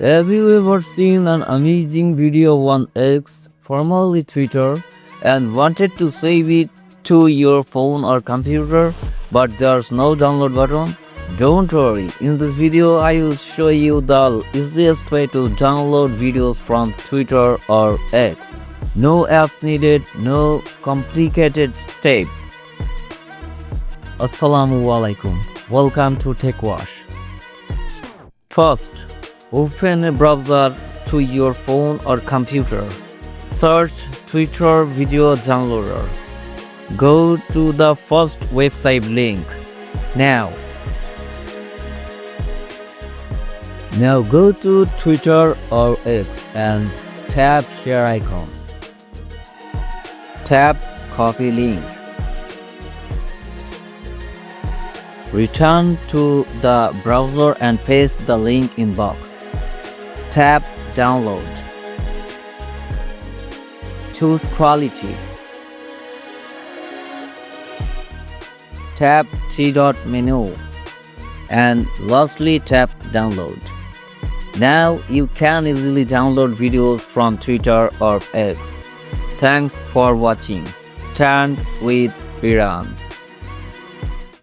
Have you ever seen an amazing video on X, formerly Twitter, and wanted to save it to your phone or computer, but there's no download button? Don't worry, in this video I will show you the easiest way to download videos from Twitter or X. No app needed, no complicated step. Assalamu alaikum. Welcome to Tech Wash. First, open a browser to your phone or computer. Search Twitter Video Downloader. Go to the first website link. Now go to Twitter or X and tap share icon. Tap copy link. Return to the browser and paste the link in box. Tap download. Choose quality. Tap three-dot menu. And lastly tap download. Now you can easily download videos from Twitter or X. Thanks for watching. Stand with Iran.